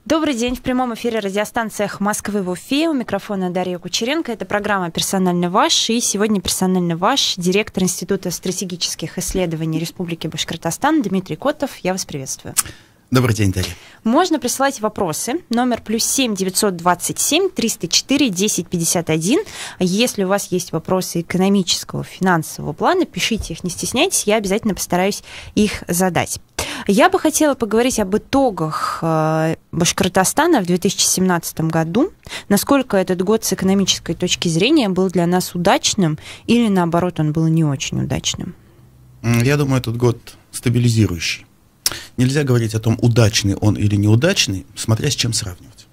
Добрый день. В прямом эфире радиостанции «Эхо Москвы» в Уфе. У микрофона Дарья Кучеренко. Это программа «Персонально ваш». И сегодня «Персонально ваш» директор Института стратегических исследований Республики Башкортостан Дмитрий Котов. Я вас приветствую. Добрый день, Дарья. Можно присылать вопросы. Номер +7 927 304 1051. Если у вас есть вопросы экономического, финансового плана, пишите их, не стесняйтесь, я обязательно постараюсь их задать. Я бы хотела поговорить об итогах Башкортостана в 2017 году. Насколько этот год с экономической точки зрения был для нас удачным или, наоборот, он был не очень удачным? Я думаю, этот год стабилизирующий. Нельзя говорить о том, удачный он или неудачный, смотря с чем сравнивать.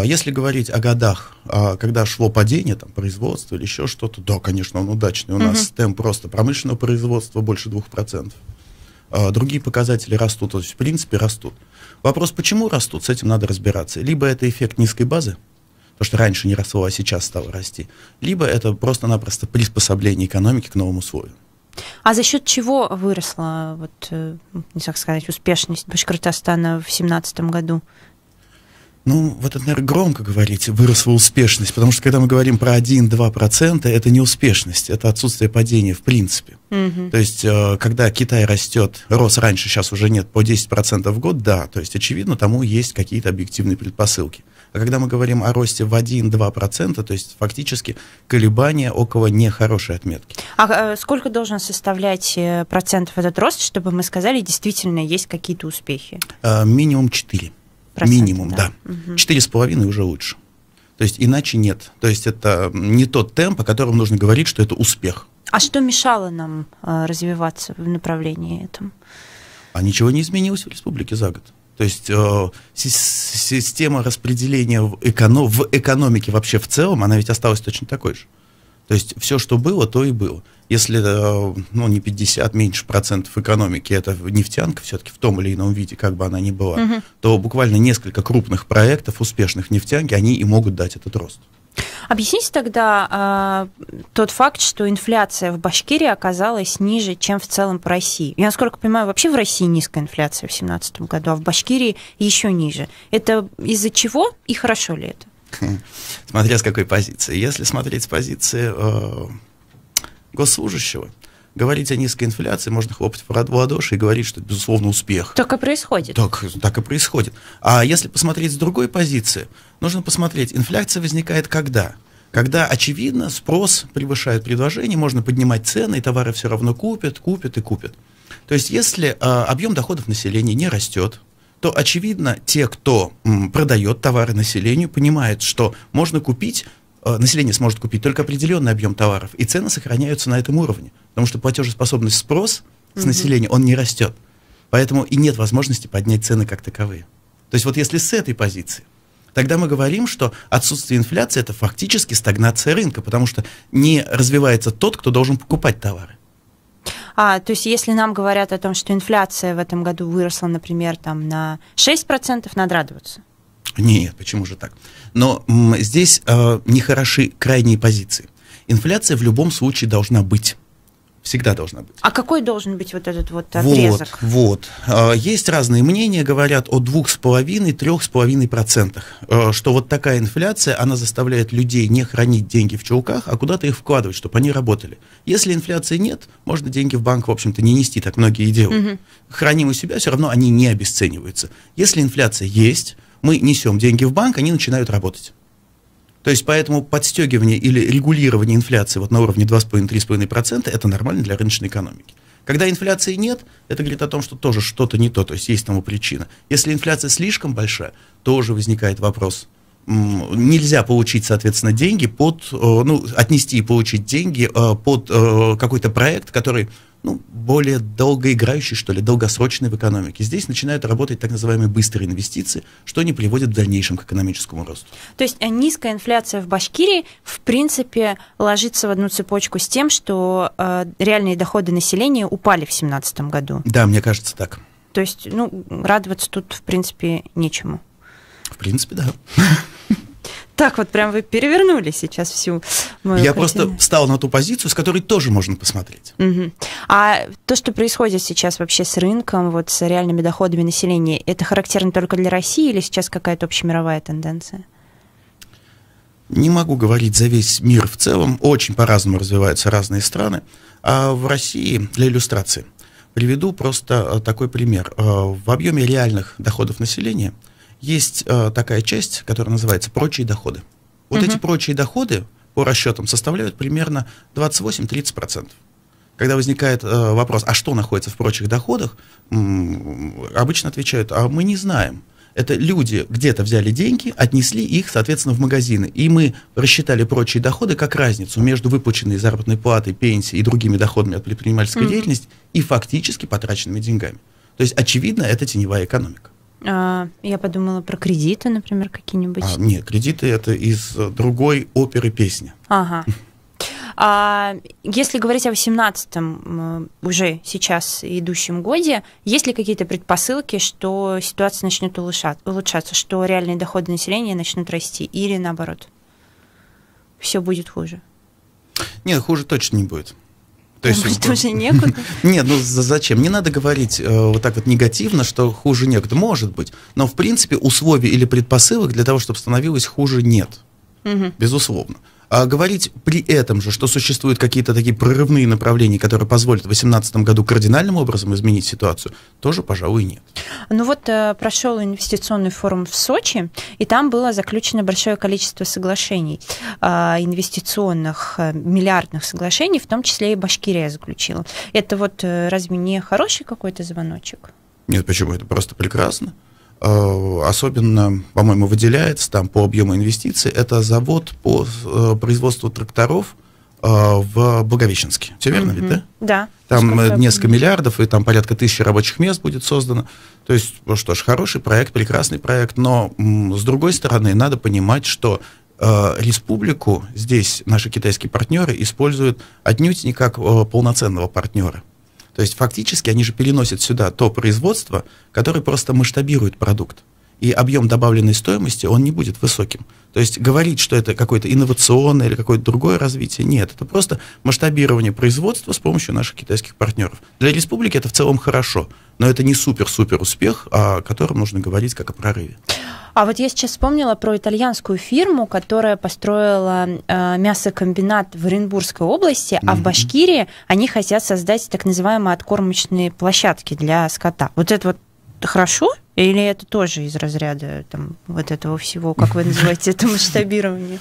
Если говорить о годах, когда шло падение, там, производства или еще что-то, да, конечно, он удачный. У нас темп просто промышленного производства больше 2%. Другие показатели растут, то есть в принципе растут. Вопрос, почему растут, с этим надо разбираться. Либо это эффект низкой базы, то, что раньше не росло, а сейчас стало расти, либо это просто-напросто приспособление экономики к новым условиям. А за счет чего выросла, вот, не так сказать, успешность Башкортостана в 2017 году? Ну, вот это, наверное, громко говорить, выросла успешность, потому что когда мы говорим про 1-2%, это не успешность, это отсутствие падения в принципе. То есть, когда Китай рос раньше, сейчас уже нет, по 10% в год, да, то есть, очевидно, тому есть какие-то объективные предпосылки. А когда мы говорим о росте в 1-2%, то есть, фактически, колебания около нехорошей отметки. А сколько должен составлять процентов этот рост, чтобы мы сказали, действительно есть какие-то успехи? Минимум 4%. Минимум, да. 4,5 уже лучше. То есть иначе нет. То есть это не тот темп, о котором нужно говорить, что это успех. А что мешало нам развиваться в направлении этом? А ничего не изменилось в республике за год. То есть система распределения в экономике вообще в целом, она ведь осталась точно такой же. То есть все, что было, то и было. Если, ну, не 50, меньше процентов экономики, это нефтянка все-таки в том или ином виде, как бы она ни была, то буквально несколько крупных проектов, успешных нефтянки, они и могут дать этот рост. Объясните тогда тот факт, что инфляция в Башкирии оказалась ниже, чем в целом по России. Я, насколько понимаю, вообще в России низкая инфляция в 2017 году, а в Башкирии еще ниже. Это из-за чего и хорошо ли это? Смотря с какой позиции. Если смотреть с позиции госслужащего, говорить о низкой инфляции, можно хлопать в ладоши и говорить, что это, безусловно, успех. Так и происходит. Так и происходит. А если посмотреть с другой позиции, нужно посмотреть, инфляция возникает когда? Когда, очевидно, спрос превышает предложение, можно поднимать цены, и товары все равно купят. То есть, если объем доходов населения не растет, то, очевидно, те, кто продает товары населению, понимают, что можно купить, население сможет купить только определенный объем товаров, и цены сохраняются на этом уровне, потому что платежеспособность спрос с населения, он не растет, поэтому и нет возможности поднять цены как таковые. То есть вот если с этой позиции, тогда мы говорим, что отсутствие инфляции – это фактически стагнация рынка, потому что не развивается тот, кто должен покупать товары. То есть если нам говорят о том, что инфляция в этом году выросла, например, там, на 6%, надо радоваться? Нет, почему же так? Но здесь нехороши крайние позиции. Инфляция в любом случае должна быть. Всегда должна быть. А какой должен быть вот этот вот отрезок? Есть разные мнения, говорят о 2,5–3,5%, что вот такая инфляция, она заставляет людей не хранить деньги в чулках, а куда-то их вкладывать, чтобы они работали. Если инфляции нет, можно деньги в банк, в общем-то, не нести, так многие и делают. Храним у себя, все равно они не обесцениваются. Если инфляция есть, мы несем деньги в банк, они начинают работать. То есть поэтому подстегивание или регулирование инфляции вот на уровне 2,5–3,5% это нормально для рыночной экономики. Когда инфляции нет, это говорит о том, что тоже что-то не то, то есть есть тому причина. Если инфляция слишком большая, тоже возникает вопрос. Нельзя получить, соответственно, деньги отнести и получить деньги под какой-то проект, который более долгоиграющий, что ли, долгосрочный в экономике. Здесь начинают работать так называемые быстрые инвестиции, что не приводит в дальнейшем к экономическому росту. То есть низкая инфляция в Башкирии, в принципе, ложится в одну цепочку с тем, что реальные доходы населения упали в 2017 году. Да, мне кажется так. То есть, радоваться тут, в принципе, нечему. В принципе, да. так вот прям вы перевернули сейчас всю мою Я картину. просто встал на ту позицию, с которой тоже можно посмотреть. Угу. А то, что происходит сейчас вообще с рынком, вот с реальными доходами населения, это характерно только для России или сейчас какая-то общемировая тенденция? Не могу говорить за весь мир в целом, очень по-разному развиваются разные страны. А в России, для иллюстрации, приведу просто такой пример. В объеме реальных доходов населения есть такая часть, которая называется «прочие доходы». Вот эти прочие доходы, по расчетам, составляют примерно 28-30%. Когда возникает вопрос, а что находится в прочих доходах, обычно отвечают, а мы не знаем. Это люди где-то взяли деньги, отнесли их, соответственно, в магазины. И мы рассчитали прочие доходы как разницу между выплаченной заработной платой, пенсией и другими доходами от предпринимательской деятельности и фактически потраченными деньгами. То есть, очевидно, это теневая экономика. Я подумала про кредиты, например, какие-нибудь. Нет, кредиты — это из другой оперы песни. Ага. Если говорить о 18-м, уже сейчас идущем годе, есть ли какие-то предпосылки, что ситуация начнет улучшаться, что реальные доходы населения начнут расти, или наоборот, все будет хуже? Нет, хуже точно не будет. То есть, тоже некуда? Нет, ну зачем? Не надо говорить вот так вот негативно, что хуже некуда. Может быть, но в принципе условий или предпосылок для того, чтобы становилось хуже, нет. Безусловно. А говорить при этом же, что существуют какие-то такие прорывные направления, которые позволят в 2018 году кардинальным образом изменить ситуацию, тоже, пожалуй, нет. Ну вот прошел инвестиционный форум в Сочи, и там было заключено большое количество соглашений, инвестиционных, миллиардных соглашений, в том числе и Башкирия заключила. Это вот разве не хороший какой-то звоночек? Нет, почему? Это просто прекрасно. Особенно, по-моему, выделяется там по объему инвестиций, это завод по производству тракторов в Благовещенске. Все верно ведь, да? Да. Там несколько миллиардов, и там порядка 1000 рабочих мест будет создано. То есть, ну что ж, хороший проект, прекрасный проект, но с другой стороны, надо понимать, что республику здесь наши китайские партнеры используют отнюдь не как полноценного партнера. То есть фактически они же переносят сюда то производство, которое просто масштабирует продукт. И объем добавленной стоимости, он не будет высоким. То есть говорить, что это какое-то инновационное или какое-то другое развитие, нет. Это просто масштабирование производства с помощью наших китайских партнеров. Для республики это в целом хорошо, но это не супер-супер успех, о котором нужно говорить как о прорыве. А вот я сейчас вспомнила про итальянскую фирму, которая построила мясокомбинат в Оренбургской области, а в Башкирии они хотят создать так называемые откормочные площадки для скота. Вот это вот хорошо? Или это тоже из разряда там, вот этого всего, как вы называете это масштабирование?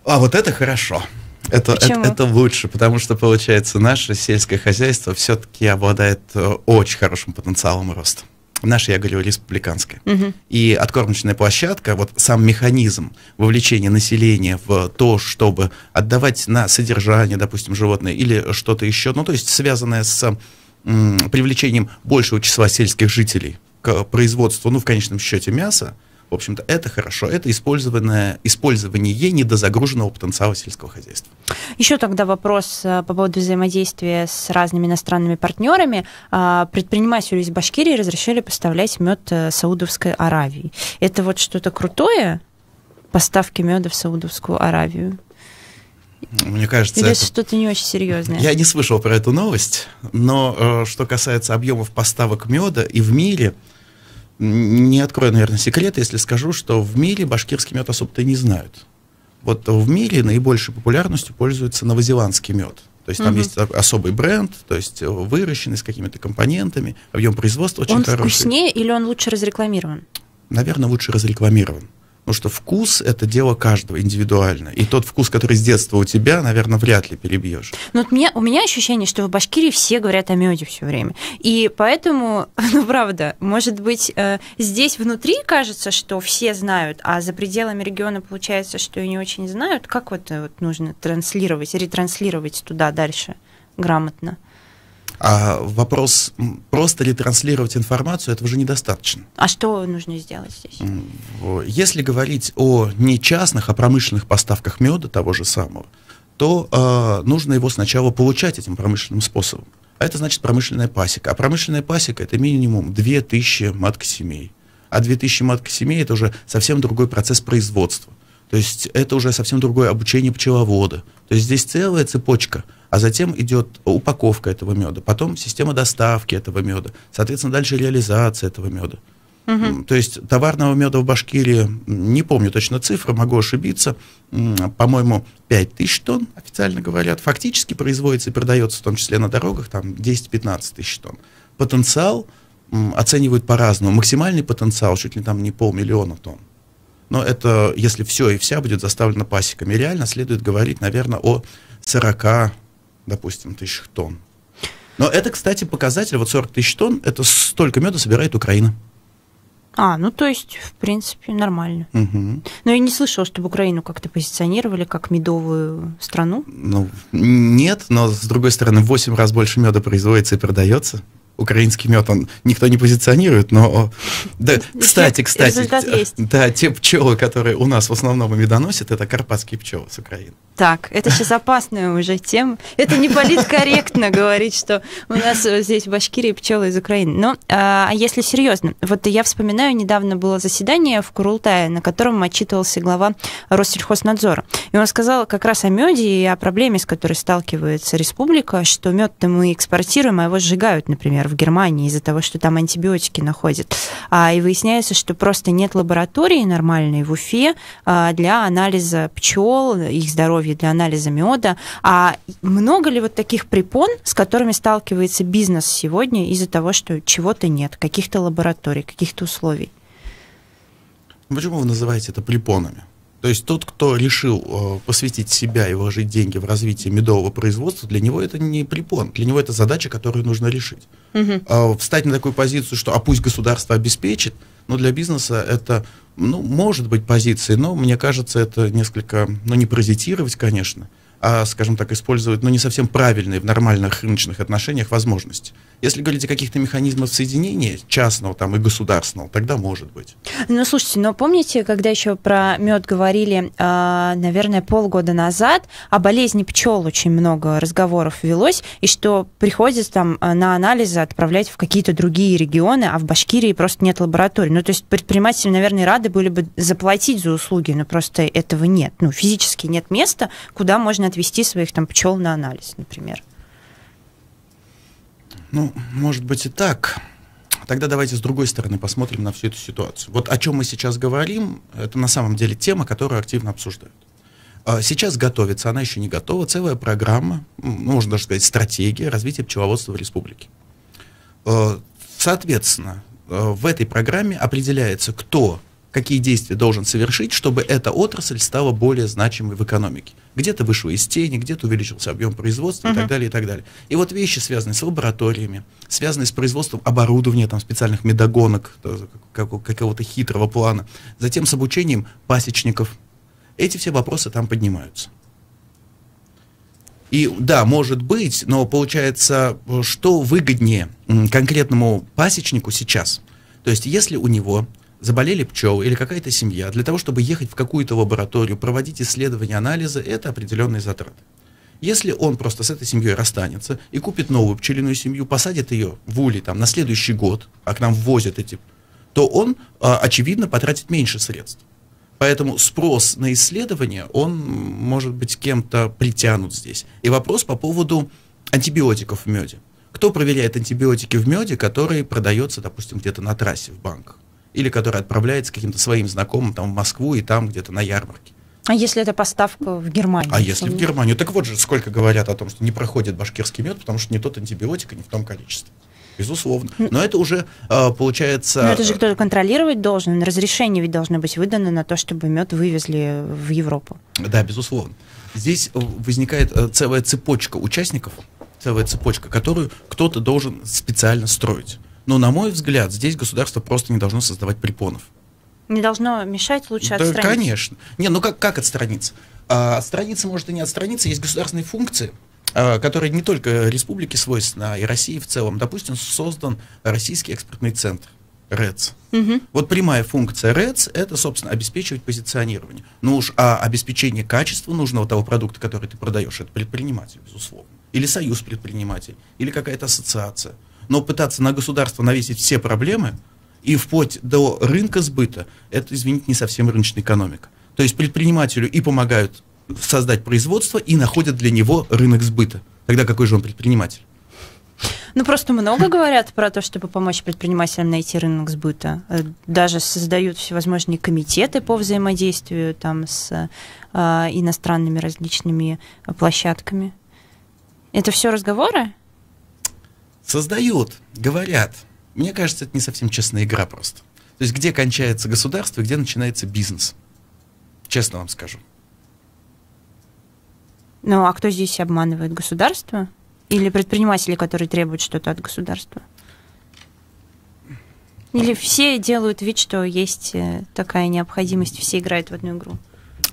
А вот это хорошо. Это лучше, потому что, получается, наше сельское хозяйство все-таки обладает очень хорошим потенциалом роста. Наше, я говорю, республиканское. И откормочная площадка, вот сам механизм вовлечения населения в то, чтобы отдавать на содержание, допустим, животное или что-то еще, ну, то есть связанное с привлечением большего числа сельских жителей к производству, ну, в конечном счете, мяса, в общем-то, это хорошо. Это использование недозагруженного потенциала сельского хозяйства. Еще тогда вопрос по поводу взаимодействия с разными иностранными партнерами. Предпринимателю из Башкирии разрешили поставлять мед Саудовской Аравии. Это вот что-то крутое? Поставки меда в Саудовскую Аравию? Мне кажется, или это что-то не очень серьезное? Я не слышал про эту новость, но что касается объемов поставок меда и в мире, не открою, наверное, секрет, если скажу, что в мире башкирский мед особо-то не знают. Вот в мире наибольшей популярностью пользуется новозеландский мед. То есть там есть особый бренд, то есть выращенный с какими-то компонентами, объем производства очень хороший. Он вкуснее или он лучше разрекламирован? Наверное, лучше разрекламирован. Потому что вкус – это дело каждого индивидуально. И тот вкус, который с детства у тебя, наверное, вряд ли перебьешь. Ну, вот у меня ощущение, что в Башкирии все говорят о меде все время. И поэтому, ну, правда, может быть, здесь внутри кажется, что все знают, а за пределами региона получается, что и не очень знают. Как вот нужно ретранслировать туда дальше грамотно? А вопрос, просто ли транслировать информацию, этого же недостаточно. А что нужно сделать здесь? Если говорить о не частных, а промышленных поставках меда, того же самого, то нужно его сначала получать этим промышленным способом. А это значит промышленная пасека. А промышленная пасека – это минимум 2000 маткосемей. А 2000 маткосемей – это уже совсем другой процесс производства. То есть это уже совсем другое обучение пчеловода. То есть здесь целая цепочка, а затем идет упаковка этого меда, потом система доставки этого меда, соответственно, дальше реализация этого меда. То есть товарного меда в Башкирии, не помню точно цифры, могу ошибиться, по-моему, 5000 тонн, официально говорят, фактически производится и продается, в том числе на дорогах, там 10-15 тысяч тонн. Потенциал оценивают по-разному, максимальный потенциал чуть ли там не 500 000 тонн. Но это, если все и вся будет заставлено пасеками, реально следует говорить, наверное, о 40, допустим, тысячах тонн. Но это, кстати, показатель, вот 40 тысяч тонн, это столько меда собирает Украина. Ну то есть, в принципе, нормально. Но я не слышала, чтобы Украину как-то позиционировали как медовую страну. Ну, нет, но, с другой стороны, в 8 раз больше меда производится и продается. Украинский мед, он никто не позиционирует, но... Да, кстати, да, те пчелы, которые у нас в основном медоносят, это карпатские пчелы с Украины. Так, это сейчас опасная уже тема. Это не политкорректно говорить, что у нас здесь в Башкирии пчелы из Украины. Но если серьезно, вот я вспоминаю, недавно было заседание в Курултае, на котором отчитывался глава Россельхознадзора. И он сказал как раз о меде и о проблеме, с которой сталкивается республика, что мед-то мы экспортируем, а его сжигают, например, в Германии из-за того, что там антибиотики находят. И выясняется, что просто нет лаборатории нормальной в Уфе для анализа пчел, их здоровья, для анализа меда. А много ли вот таких препон, с которыми сталкивается бизнес сегодня из-за того, что чего-то нет, каких-то лабораторий, каких-то условий? Почему вы называете это препонами? То есть тот, кто решил посвятить себя и вложить деньги в развитие медового производства, для него это не препон, для него это задача, которую нужно решить. Встать на такую позицию, что пусть государство обеспечит, но для бизнеса это, может быть позицией, но мне кажется, это несколько, не паразитировать, конечно, а, скажем так, использовать, не совсем правильные в нормальных рыночных отношениях возможности. Если говорить о каких-то механизмах соединения частного там и государственного, тогда может быть. Слушайте, помните, когда еще про мед говорили, наверное, полгода назад, о болезни пчел очень много разговоров велось, и что приходится там на анализы отправлять в какие-то другие регионы, а в Башкирии просто нет лабораторий. То есть предприниматели, наверное, рады были бы заплатить за услуги, но просто этого нет. Физически нет места, куда можно отвезти своих там пчел на анализ, например. Может быть и так. Тогда давайте с другой стороны посмотрим на всю эту ситуацию. Вот о чем мы сейчас говорим, это на самом деле тема, которую активно обсуждают. Сейчас готовится, она еще не готова, целая программа, можно даже сказать, стратегия развития пчеловодства в республике. Соответственно, в этой программе определяется, кто какие действия должен совершить, чтобы эта отрасль стала более значимой в экономике. Где-то вышла из тени, где-то увеличился объем производства и так далее, и так далее. И вот вещи, связанные с лабораториями, связанные с производством оборудования, специальных медогонок, какого-то хитрого плана, затем с обучением пасечников. Эти все вопросы там поднимаются. И да, может быть, но получается, что выгоднее конкретному пасечнику сейчас? То есть, если у него заболели пчелы или какая-то семья, для того, чтобы ехать в какую-то лабораторию, проводить исследования, анализы, это определенные затраты. Если он просто с этой семьей расстанется и купит новую пчелиную семью, посадит ее в улей на следующий год, а к нам ввозят то он, очевидно, потратит меньше средств. Поэтому спрос на исследования, он может быть кем-то притянут здесь. И вопрос по поводу антибиотиков в меде. Кто проверяет антибиотики в меде, который продается, допустим, где-то на трассе в банках? Или который отправляется каким-то своим знакомым в Москву и там где-то на ярмарке. А если это поставка в Германию? А если в Германию? Так вот же, сколько говорят о том, что не проходит башкирский мед, потому что не тот антибиотик и не в том количестве. Безусловно. Но это уже получается... Но это же кто-то контролировать должен. Разрешение ведь должно быть выдано на то, чтобы мед вывезли в Европу. Да, безусловно. Здесь возникает целая цепочка участников, целая цепочка, которую кто-то должен специально строить. Но, на мой взгляд, здесь государство просто не должно создавать препонов. Не должно мешать, лучше отстраниться. Да, конечно. Как отстраниться? Отстраниться может и не отстраниться. Есть государственные функции, которые не только республике свойственны, а и России в целом. Допустим, создан Российский экспортный центр, РЭЦ. Вот прямая функция РЭЦ – это, собственно, обеспечивать позиционирование. А обеспечение качества нужного того продукта, который ты продаешь, это предприниматель, безусловно. Или союз предпринимателей, или какая-то ассоциация. Но пытаться на государство навесить все проблемы и вплоть до рынка сбыта, это, извините, не совсем рыночная экономика. То есть предпринимателю и помогают создать производство, и находят для него рынок сбыта. Тогда какой же он предприниматель? Ну, просто много говорят про то, чтобы помочь предпринимателям найти рынок сбыта. Даже создают всевозможные комитеты по взаимодействию там, с иностранными различными площадками. Это все разговоры? Создают, говорят. Мне кажется, это не совсем честная игра просто. То есть где кончается государство, где начинается бизнес. Честно вам скажу. Ну, а кто здесь обманывает? Государство? Или предприниматели, которые требуют что-то от государства? Или все делают вид, что есть такая необходимость, все играют в одну игру?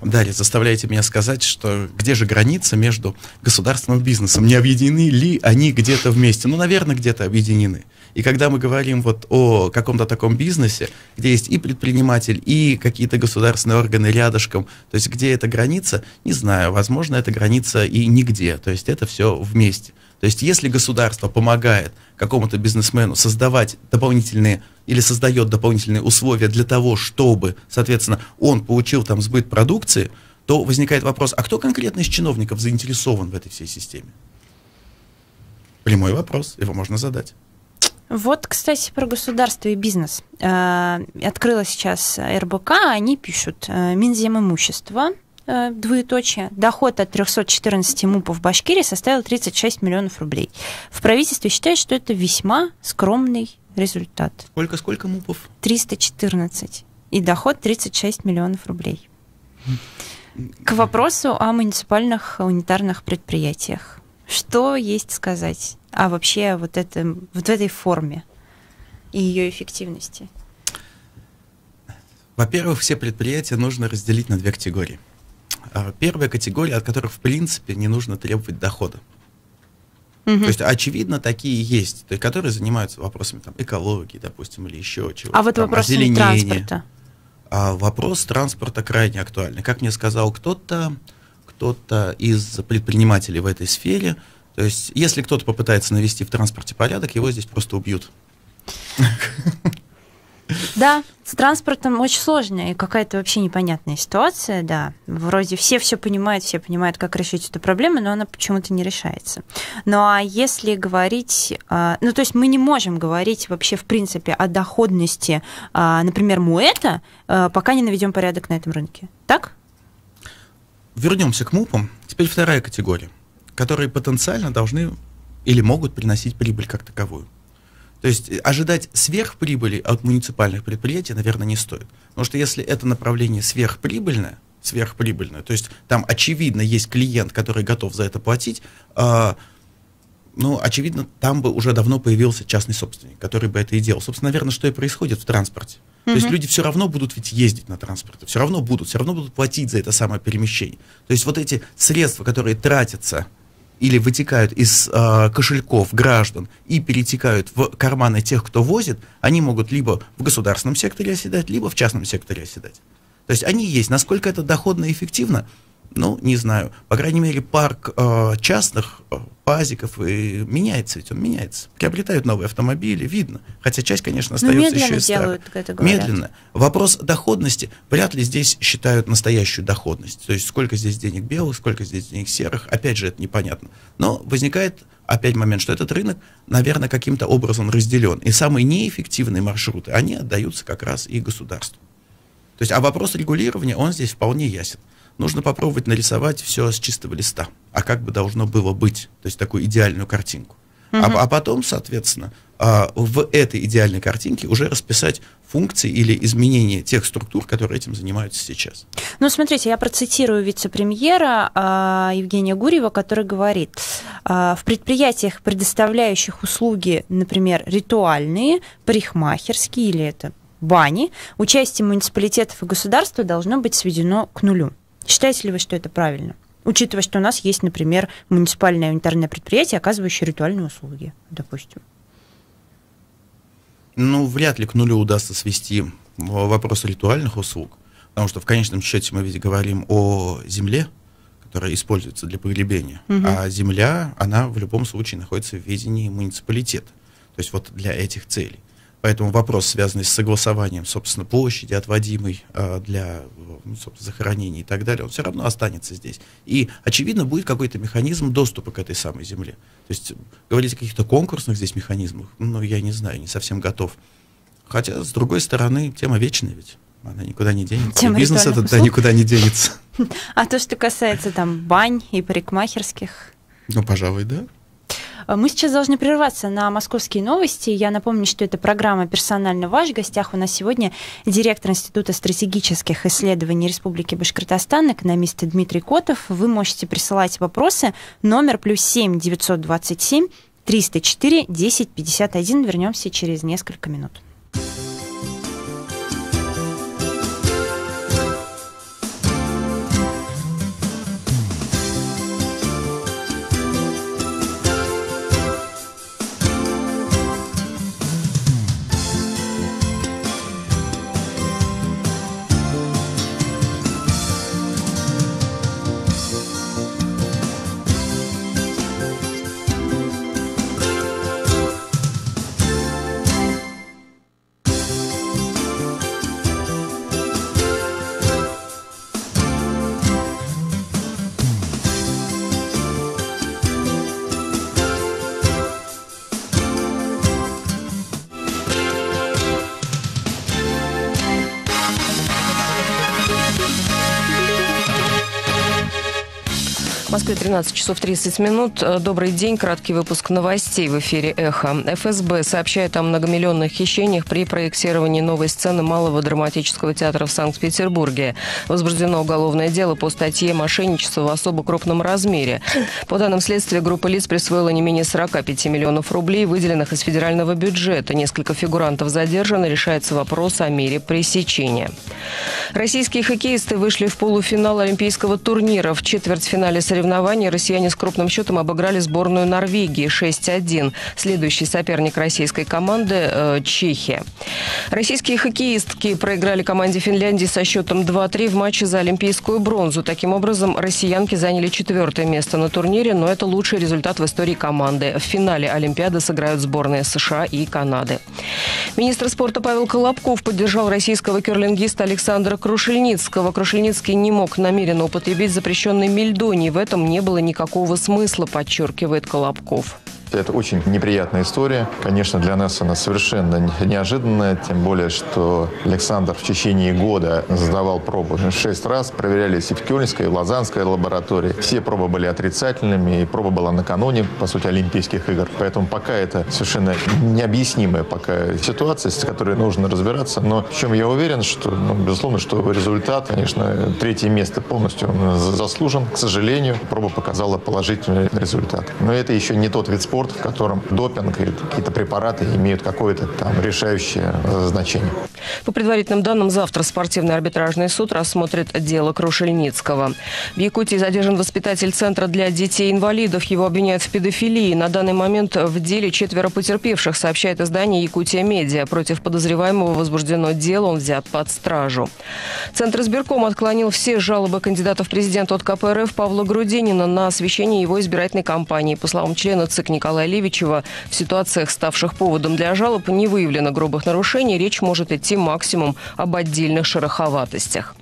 Дарья, заставляете меня сказать, что где же граница между государством и бизнесом? Не объединены ли они где-то вместе? Ну, наверное, где-то объединены. И когда мы говорим вот о каком-то таком бизнесе, где есть и предприниматель, и какие-то государственные органы рядышком, то есть где эта граница, не знаю, возможно, эта граница и нигде, то есть это все вместе. То есть если государство помогает какому-то бизнесмену создавать дополнительные или создает дополнительные условия для того, чтобы, соответственно, он получил там сбыт продукции, то возникает вопрос, а кто конкретно из чиновников заинтересован в этой всей системе? Прямой вопрос, его можно задать. Вот, кстати, про государство и бизнес. Открыла сейчас РБК, они пишут: Минземимущество, двоеточие, доход от 314 МУПов в Башкирии составил 36 миллионов рублей. В правительстве считают, что это весьма скромный результат. Сколько МУПов? 314. И доход 36 миллионов рублей. К вопросу о муниципальных унитарных предприятиях. Что есть сказать о вообще вот этой форме и ее эффективности? Во-первых, все предприятия нужно разделить на две категории. Первая категория, от которых, в принципе, не нужно требовать дохода. То есть, очевидно, такие есть, то есть, которые занимаются вопросами там, экологии, допустим, или еще чего-то. А вот вопрос транспорта? Вопрос транспорта крайне актуальный. Как мне сказал кто-то из предпринимателей в этой сфере, то есть, если кто-то попытается навести в транспорте порядок, его здесь просто убьют. Да, с транспортом очень сложная и какая-то вообще непонятная ситуация, да. Вроде все понимают, как решить эту проблему, но она почему-то не решается. Ну а если говорить, ну то есть мы не можем говорить вообще в принципе о доходности, например, МУЭТа, пока не наведем порядок на этом рынке, так? Вернемся к МУПам. Теперь вторая категория, которые потенциально должны или могут приносить прибыль как таковую. То есть ожидать сверхприбыли от муниципальных предприятий, наверное, не стоит. Потому что если это направление сверхприбыльное, то есть там, очевидно, есть клиент, который готов за это платить, ну, очевидно, там бы уже давно появился частный собственник, который бы это и делал. Собственно, наверное, что и происходит в транспорте. То есть люди все равно будут ведь ездить на транспорте, все равно будут платить за это самое перемещение. То есть вот эти средства, которые тратятся или вытекают из кошельков граждан и перетекают в карманы тех, кто возит, они могут либо в государственном секторе оседать, либо в частном секторе оседать. То есть они есть. Насколько это доходно и эффективно? Ну, не знаю. По крайней мере, парк частных пазиков меняется, ведь он меняется. Приобретают новые автомобили, видно. Хотя часть, конечно, остается еще и старой. Медленно. Вопрос доходности. Вряд ли здесь считают настоящую доходность. То есть сколько здесь денег белых, сколько здесь денег серых. Опять же, это непонятно. Но возникает опять момент, что этот рынок, наверное, каким-то образом разделен. И самые неэффективные маршруты, они отдаются как раз и государству. То есть, а вопрос регулирования, он здесь вполне ясен. Нужно попробовать нарисовать все с чистого листа, а как бы должно было быть, то есть такую идеальную картинку. А потом, соответственно, в этой идеальной картинке уже расписать функции или изменения тех структур, которые этим занимаются сейчас. Ну, смотрите, я процитирую вице-премьера Евгения Гурьева, который говорит: в предприятиях, предоставляющих услуги, например, ритуальные, парикмахерские или это бани, участие муниципалитетов и государства должно быть сведено к нулю. Считаете ли вы, что это правильно? Учитывая, что у нас есть, например, муниципальное унитарное предприятие, оказывающее ритуальные услуги, допустим. Ну, вряд ли к нулю удастся свести вопрос ритуальных услуг, потому что в конечном счете мы ведь говорим о земле, которая используется для погребения, а земля, она в любом случае находится в ведении муниципалитета, то есть вот для этих целей. Поэтому вопрос, связанный с согласованием, собственно, площади, отводимой для захоронений и так далее, он все равно останется здесь. И, очевидно, будет какой-то механизм доступа к этой самой земле. То есть говорить о каких-то конкурсных здесь механизмах, я не знаю, не совсем готов. Хотя, с другой стороны, тема вечная ведь. Она никуда не денется. Бизнес этот никуда не денется. А то, что касается там бань и парикмахерских? Пожалуй, да. Мы сейчас должны прерваться на московские новости. Я напомню, что это программа «Персонально ваш». В гостях у нас сегодня директор Института стратегических исследований Республики Башкортостан, экономист Дмитрий Котов. Вы можете присылать вопросы. Номер +7 927 304 1051. Вернемся через несколько минут. В Москве 13 часов 30 минут. Добрый день. Краткий выпуск новостей в эфире «Эхо». ФСБ сообщает о многомиллионных хищениях при проектировании новой сцены Малого драматического театра в Санкт-Петербурге. Возбуждено уголовное дело по статье «Мошенничество в особо крупном размере». По данным следствия, группа лиц присвоила не менее 45 миллионов рублей, выделенных из федерального бюджета. Несколько фигурантов задержаны. Решается вопрос о мере пресечения. Российские хоккеисты вышли в полуфинал олимпийского турнира. В четвертьфинале соревнований россияне с крупным счетом обыграли сборную Норвегии 6-1. Следующий соперник российской команды – Чехия. Российские хоккеистки проиграли команде Финляндии со счетом 2-3 в матче за олимпийскую бронзу. Таким образом, россиянки заняли 4-е место на турнире, но это лучший результат в истории команды. В финале Олимпиады сыграют сборные США и Канады. Министр спорта Павел Колобков поддержал российского керлингиста Александра Крушельницкого. Крушельницкий не мог намеренно употребить запрещенный мельдоний. В этом не было никакого смысла, подчеркивает Колобков. Это очень неприятная история. Конечно, для нас она совершенно неожиданная, тем более, что Александр в течение года сдавал пробы 6 раз, проверялись и в Кёльнской, и в Лозаннской лаборатории. Все пробы были отрицательными, и проба была накануне, по сути, Олимпийских игр. Поэтому пока это совершенно необъяснимая пока ситуация, с которой нужно разбираться. Но в чем я уверен, что, безусловно, что результат, конечно, 3-е место полностью заслужен. К сожалению, проба показала положительный результат. Но это еще не тот вид спорта, в котором допинг и какие-то препараты имеют какое-то там решающее значение. По предварительным данным, завтра спортивный арбитражный суд рассмотрит дело Крушельницкого. В Якутии задержан воспитатель центра для детей-инвалидов. Его обвиняют в педофилии. На данный момент в деле 4 потерпевших, сообщает издание «Якутия Медиа». Против подозреваемого возбуждено дело, он взят под стражу. Центр избиркома отклонил все жалобы кандидата в президенты от КПРФ Павла Грудинина на освещение его избирательной кампании. По словам члена ЦИК Николая Левичева, в ситуациях, ставших поводом для жалоб, не выявлено грубых нарушений. Речь может идти максимум об отдельных шероховатостях.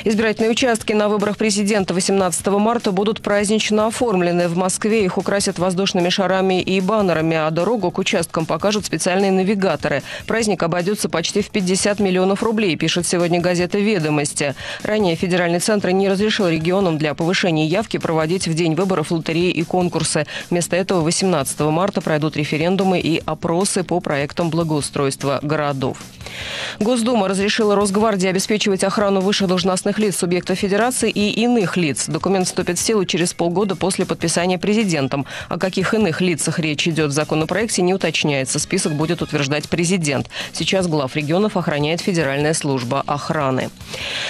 Избирательные участки на выборах президента 18 марта будут празднично оформлены. В Москве их украсят воздушными шарами и баннерами, а дорогу к участкам покажут специальные навигаторы. Праздник обойдется почти в 50 миллионов рублей, пишет сегодня газета «Ведомости». Ранее федеральный центр не разрешил регионам для повышения явки проводить в день выборов лотереи и конкурсы. Вместо этого 18 марта пройдут референдумы и опросы по проектам благоустройства городов. Госдума разрешила Росгвардии обеспечивать охрану высших должностных лиц субъектов федерации и иных лиц. Документ вступит в силу через полгода после подписания президентом. О каких иных лицах речь идет в законопроекте, не уточняется. Список будет утверждать президент. Сейчас глав регионов охраняет Федеральная служба охраны.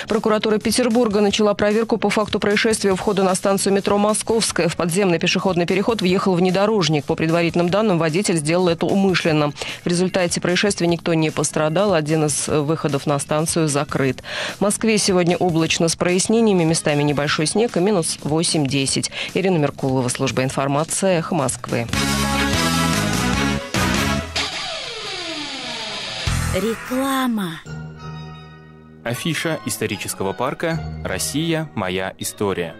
Прокуратура Петербурга начала проверку по факту происшествия у входа на станцию метро «Московская». В подземный пешеходный переход въехал внедорожник. По предварительным данным, водитель сделал это умышленно. В результате происшествия никто не пострадал. Один из выходов на станцию закрыт. В Москве сегодня облачно с прояснениями, местами небольшой снег и минус 8-10. Ирина Меркулова, служба информации, «Эхо Москвы». Реклама. Афиша исторического парка «Россия. Моя история».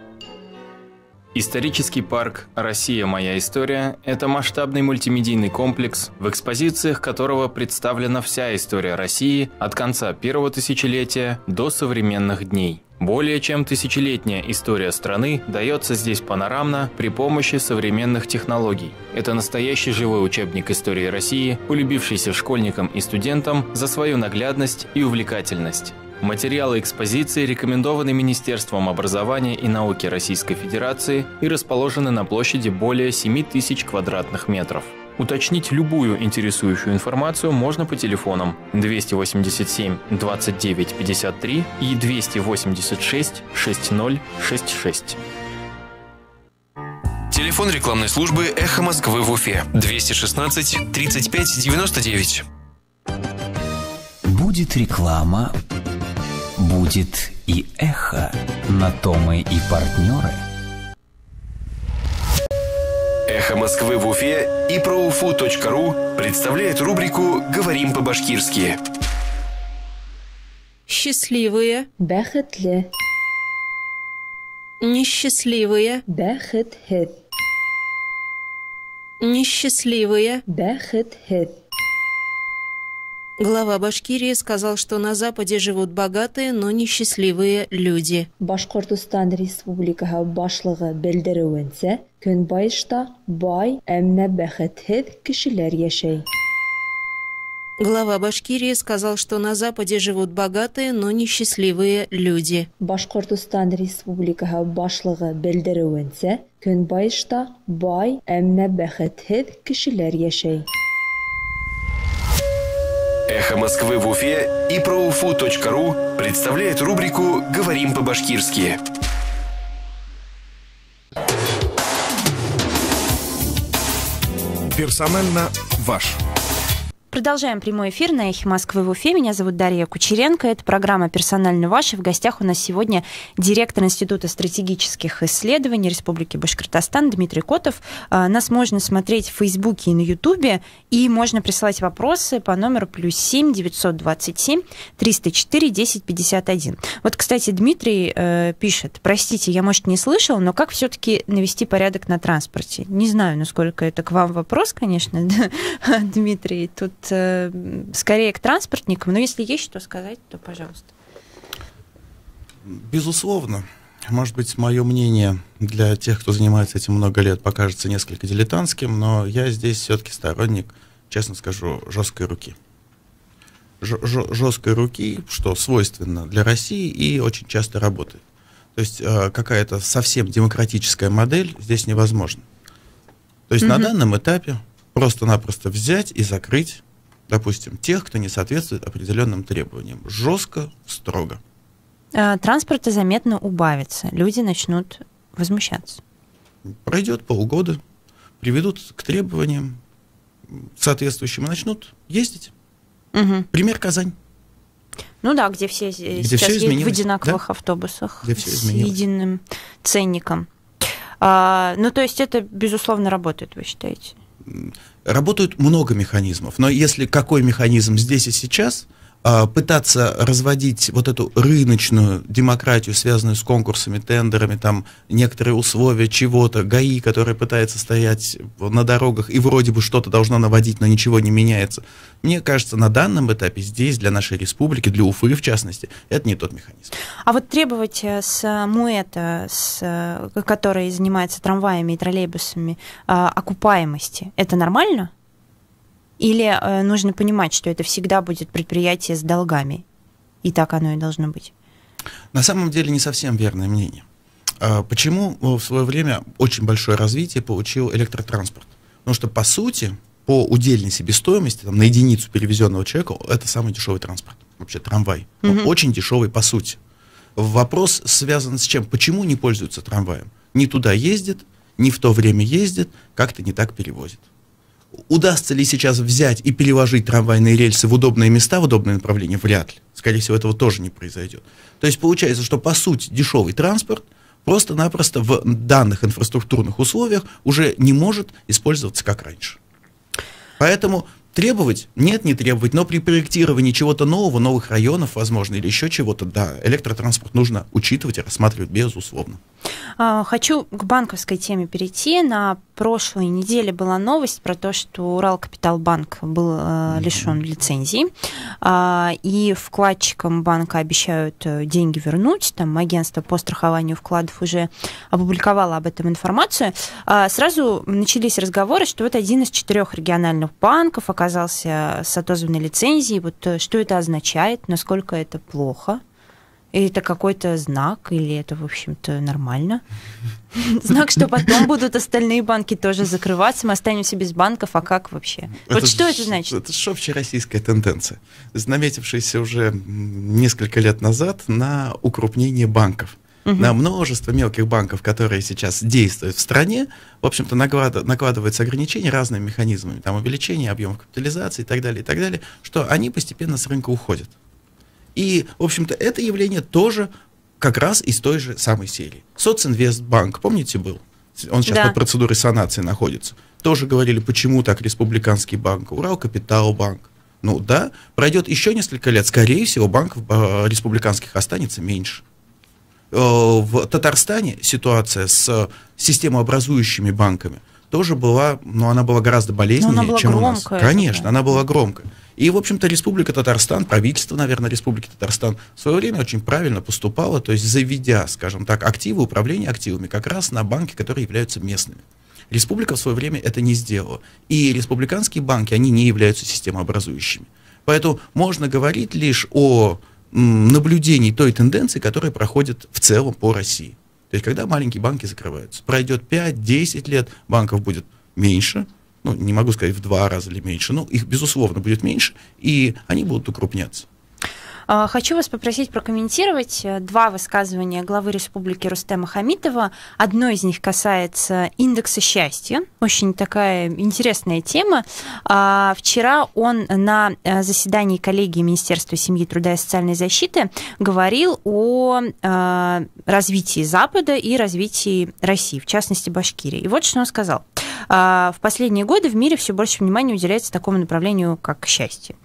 Исторический парк «Россия. Моя история» – это масштабный мультимедийный комплекс, в экспозициях которого представлена вся история России от конца первого тысячелетия до современных дней. Более чем тысячелетняя история страны дается здесь панорамно при помощи современных технологий. Это настоящий живой учебник истории России, полюбившийся школьникам и студентам за свою наглядность и увлекательность. Материалы экспозиции рекомендованы Министерством образования и науки Российской Федерации и расположены на площади более 7000 квадратных метров. Уточнить любую интересующую информацию можно по телефонам 287 29 53 и 286 6066. Телефон рекламной службы «Эхо Москвы» в Уфе 216 35 99. Будет реклама, будет и эхо. На то мы и партнеры. «Эхо Москвы» в Уфе и ProUFU.ru представляет рубрику «Говорим по-башкирски». Счастливые. Бәхетле. Несчастливые. Бәхетһеҙ. Несчастливые. Бәхетһеҙ. Глава Башкирии сказал, что на Западе живут богатые, но несчастливые люди. Башкортостан Республикаһы башлыгы белдереүенсә, Көнбайышта бай, әммә бәхетһеҙ кешеләр яшәй. Глава Башкирии сказал, что на Западе живут богатые, но несчастливые люди. Башкортостан Республикаһы башлыгы белдереүенсә, Көнбайышта бай, әммә бәхетһеҙ кешеләр яшәй. «Эхо Москвы» в Уфе и ProUFU.ru представляет рубрику «Говорим по-башкирски». Персонально ваш. Продолжаем прямой эфир на «Эхе Москвы» в Уфе. Меня зовут Дарья Кучеренко. Это программа «Персонально ваша». В гостях у нас сегодня директор Института стратегических исследований Республики Башкортостан Дмитрий Котов. Нас можно смотреть в Фейсбуке и на Ютубе. И можно присылать вопросы по номеру +7 927 304 1051. Вот, кстати, Дмитрий пишет: простите, я, может, не слышал, но как все-таки навести порядок на транспорте? Не знаю, насколько это к вам вопрос, конечно, Дмитрий. Тут скорее к транспортникам, но если есть что сказать, то пожалуйста. Безусловно. Может быть, мое мнение для тех, кто занимается этим много лет, покажется несколько дилетантским, но я здесь все-таки сторонник, честно скажу, жесткой руки. Жесткой руки, что свойственно для России и очень часто работает. То есть какая-то совсем демократическая модель здесь невозможна. То есть на данном этапе просто-напросто взять и закрыть, допустим, тех, кто не соответствует определенным требованиям. Жестко, строго. Транспорта заметно убавится. Люди начнут возмущаться. Пройдет полгода, приведут к требованиям соответствующим и начнут ездить. Пример Казань. Ну да, где все сейчас едут в одинаковых автобусах с единым ценником. Ну, то есть это, безусловно, работает, вы считаете? Работают много механизмов, но если какой механизм здесь и сейчас, пытаться разводить вот эту рыночную демократию, связанную с конкурсами, тендерами, там некоторые условия чего-то, ГАИ, который пытается стоять на дорогах и вроде бы что-то должно наводить, но ничего не меняется. Мне кажется, на данном этапе здесь, для нашей республики, для Уфы в частности, это не тот механизм. А вот требовать с МУЭТа, который занимается трамваями и троллейбусами, окупаемости, это нормально? Или нужно понимать, что это всегда будет предприятие с долгами, и так оно и должно быть? На самом деле не совсем верное мнение. Почему в свое время очень большое развитие получил электротранспорт? Потому что, по сути, по удельной себестоимости, там, на единицу перевезенного человека, это самый дешевый транспорт. Вообще трамвай. Он очень дешевый по сути. Вопрос связан с чем? Почему не пользуются трамваем? Не туда ездит, не в то время ездит, как-то не так перевозит. Удастся ли сейчас взять и переложить трамвайные рельсы в удобные места, в удобное направление? Вряд ли. Скорее всего, этого тоже не произойдет. То есть получается, что по сути дешевый транспорт просто-напросто в данных инфраструктурных условиях уже не может использоваться как раньше. Поэтому Требовать? Нет, не требовать, но при проектировании чего-то нового, новых районов, возможно, или еще чего-то, да, электротранспорт нужно учитывать и рассматривать, безусловно. Хочу к банковской теме перейти. На прошлой неделе была новость про то, что Уралкапиталбанк был лишен лицензии, и вкладчикам банка обещают деньги вернуть. Там агентство по страхованию вкладов уже опубликовало об этом информацию. Сразу начались разговоры, что вот один из 4 региональных банков оказался с отозванной лицензией. Вот что это означает, насколько это плохо? Это какой-то знак, или это, в общем-то, нормально? Знак, что потом будут остальные банки тоже закрываться, мы останемся без банков, а как вообще? Вот что это значит? Это же общероссийская тенденция, наметившаяся уже несколько лет назад на укрупнение банков. На множество мелких банков, которые сейчас действуют в стране, в общем-то, накладываются ограничения разными механизмами, там увеличение объемов капитализации и так далее, что они постепенно с рынка уходят. И, в общем-то, это явление тоже как раз из той же самой серии. Социнвестбанк, помните, был? Он сейчас под процедурой санации находится. Тоже говорили, почему так Республиканский банк, Уралкапиталбанк. Ну да, пройдет еще несколько лет, скорее всего, банков республиканских останется меньше. В Татарстане ситуация с системообразующими банками тоже была, но она была гораздо болезненнее, чем у нас. Конечно, она была громкая. И, в общем-то, Республика Татарстан, правительство, наверное, Республики Татарстан в свое время очень правильно поступало, то есть заведя, скажем так, активы, управление активами как раз на банки, которые являются местными. Республика в свое время это не сделала. И республиканские банки, они не являются системообразующими. Поэтому можно говорить лишь о наблюдении той тенденции, которая проходит в целом по России. То есть, когда маленькие банки закрываются, пройдет 5-10 лет, банков будет меньше, ну, не могу сказать в 2 раза или меньше, но их, безусловно, будет меньше, и они будут укрупняться. Хочу вас попросить прокомментировать 2 высказывания главы республики Рустема Хамитова. Одно из них касается индекса счастья. Очень такая интересная тема. Вчера он на заседании коллегии Министерства семьи, труда и социальной защиты говорил о развитии Запада и развитии России, в частности Башкирии. И вот что он сказал. В последние годы в мире все больше внимания уделяется такому направлению, как счастье.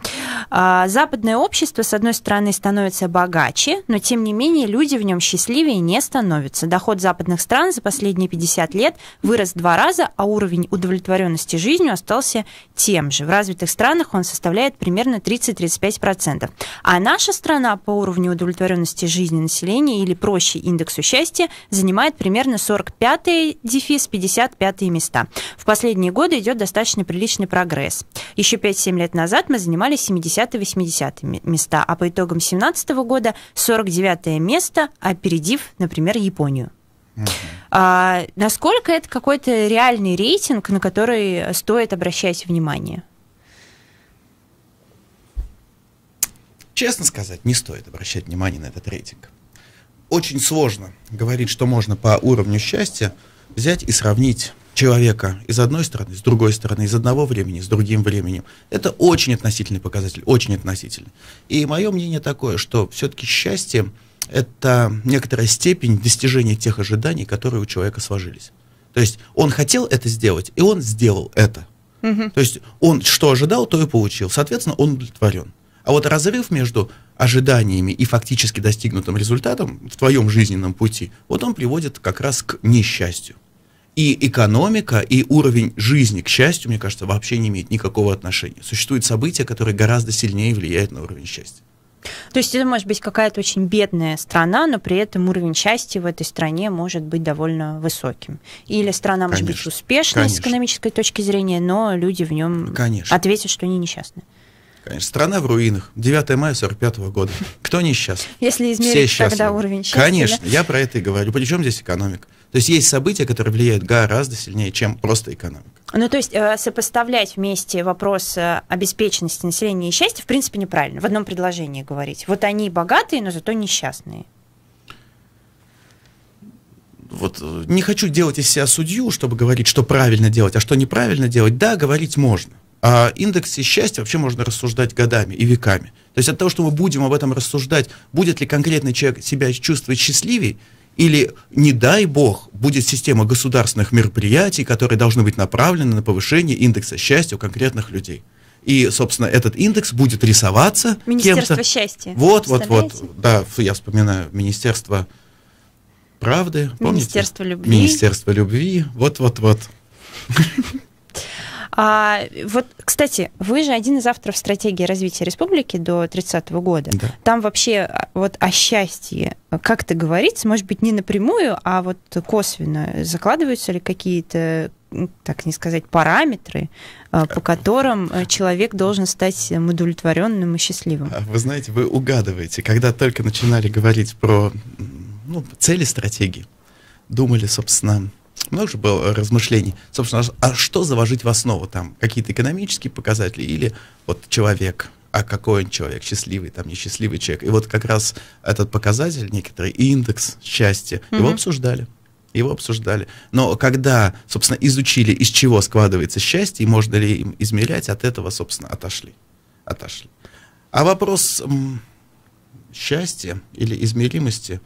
Западное общество, с одной стороны, становится богаче, но, тем не менее, люди в нем счастливее не становятся. Доход западных стран за последние 50 лет вырос в 2 раза, а уровень удовлетворенности жизнью остался тем же. В развитых странах он составляет примерно 30-35%. А наша страна по уровню удовлетворенности жизни населения, или проще индексу счастья, занимает примерно 45-55 места. В последние годы идет достаточно приличный прогресс. Еще 5-7 лет назад мы занимали 70-80 места, а по итогам 2017 года 49 место, опередив, например, Японию. Насколько это какой-то реальный рейтинг, на который стоит обращать внимание? Честно сказать, не стоит обращать внимание на этот рейтинг. Очень сложно говорить, что можно по уровню счастья взять и сравнить человека из одной стороны, с другой стороны, из одного времени, с другим временем. Это очень относительный показатель, очень относительный. И мое мнение такое, что все-таки счастье – это некоторая степень достижения тех ожиданий, которые у человека сложились. То есть он хотел это сделать, и он сделал это. То есть он что ожидал, то и получил. Соответственно, он удовлетворен. А вот разрыв между ожиданиями и фактически достигнутым результатом в твоем жизненном пути, вот он приводит как раз к несчастью. И экономика, и уровень жизни, к счастью, мне кажется, вообще не имеет никакого отношения. Существуют события, которые гораздо сильнее влияют на уровень счастья. То есть это может быть какая-то очень бедная страна, но при этом уровень счастья в этой стране может быть довольно высоким. Или страна может быть успешной с экономической точки зрения, но люди в нем ответят, что они несчастны. Конечно, страна в руинах. 9 мая 1945 года. Кто несчастлив? Если измерить тогда уровень счастья. Конечно, я про это и говорю. Причем здесь экономика? То есть есть события, которые влияют гораздо сильнее, чем просто экономика. Ну, то есть сопоставлять вместе вопрос обеспеченности населения и счастья, в принципе, неправильно. В одном предложении говорить. Вот они богатые, но зато несчастные. Вот не хочу делать из себя судью, чтобы говорить, что правильно делать, а что неправильно делать. Да, говорить можно. О индексе счастья вообще можно рассуждать годами и веками. То есть от того, что мы будем об этом рассуждать, будет ли конкретный человек себя чувствовать счастливее, или, не дай бог, будет система государственных мероприятий, которые должны быть направлены на повышение индекса счастья у конкретных людей. И, собственно, этот индекс будет рисоваться Министерство кем-то. счастья. Вот. Да, я вспоминаю Министерство правды. Министерство помните? любви. Министерство любви. Вот. Вот, кстати, вы же один из авторов стратегии развития республики до 30-го года. Да. Там вообще вот о счастье как-то говорится, может быть, не напрямую, а вот косвенно. Закладываются ли какие-то, так не сказать, параметры, по которым человек должен стать удовлетворенным и счастливым? Вы знаете, вы угадываете. Когда только начинали говорить про цели стратегии, думали, собственно... Много же было размышлений, собственно, а что заложить в основу, там, какие-то экономические показатели или вот человек, а какой он человек, счастливый, там, несчастливый человек. И вот как раз этот показатель, некоторый индекс счастья, его обсуждали. Но когда, собственно, изучили, из чего складывается счастье, и можно ли им измерять, от этого, собственно, отошли. А вопрос счастья или измеримости,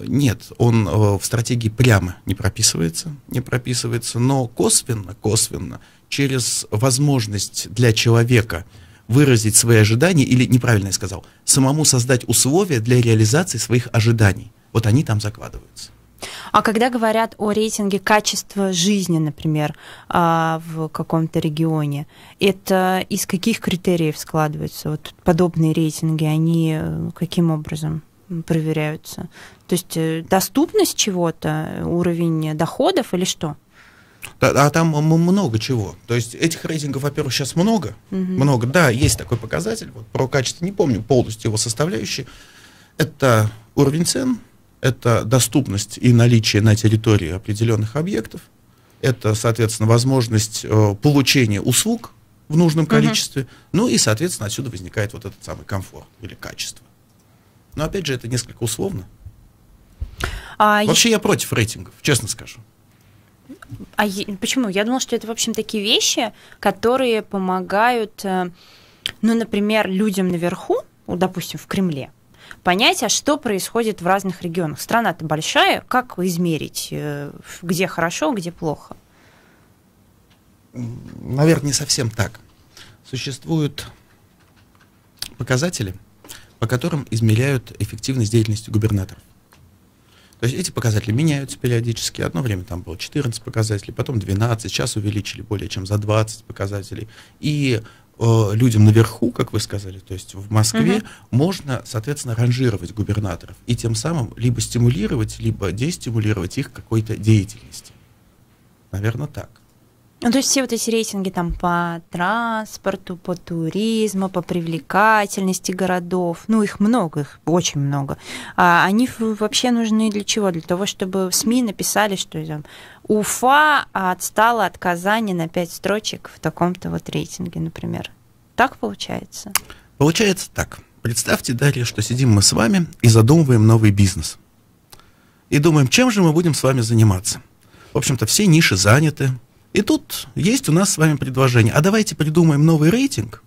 нет, он в стратегии прямо не прописывается, но косвенно, через возможность для человека выразить свои ожидания, или, неправильно я сказал, самому создать условия для реализации своих ожиданий. Вот они там закладываются. А когда говорят о рейтинге качества жизни, например, в каком-то регионе, это из каких критериев складываются? Вот подобные рейтинги, они каким образом проверяются? То есть доступность чего-то, уровень доходов или что? А там много чего. То есть этих рейтингов, во-первых, сейчас много. Много. Да, есть такой показатель. Вот, про качество не помню полностью его составляющие. Это уровень цен, это доступность и наличие на территории определенных объектов. Это, соответственно, возможность получения услуг в нужном количестве. Ну и, соответственно, отсюда возникает вот этот самый комфорт или качество. Но, опять же, это несколько условно. Вообще я против рейтингов, честно скажу. Почему? Я думала, что это, в общем, такие вещи, которые помогают, например, людям наверху, допустим, в Кремле, понять, а что происходит в разных регионах. Страна-то большая, как измерить, где хорошо, где плохо? Наверное, не совсем так. Существуют показатели, по которым измеряют эффективность деятельности губернаторов. То есть эти показатели меняются периодически. Одно время там было 14 показателей, потом 12, сейчас увеличили более чем за 20 показателей. И людям наверху, как вы сказали, то есть в Москве, можно, соответственно, ранжировать губернаторов и тем самым либо стимулировать, либо дестимулировать их какой-то деятельности. Наверное, так. Ну, то есть все вот эти рейтинги там по транспорту, по туризму, по привлекательности городов, их много, их очень много. Они вообще нужны для чего? Для того, чтобы в СМИ написали, что там Уфа отстала от Казани на 5 строчек в таком-то вот рейтинге, например. Так получается? Получается так. Представьте, Дарья, что сидим мы с вами и задумываем новый бизнес. И думаем, чем же мы будем с вами заниматься. В общем-то, все ниши заняты. И тут есть у нас с вами предложение. А давайте придумаем новый рейтинг,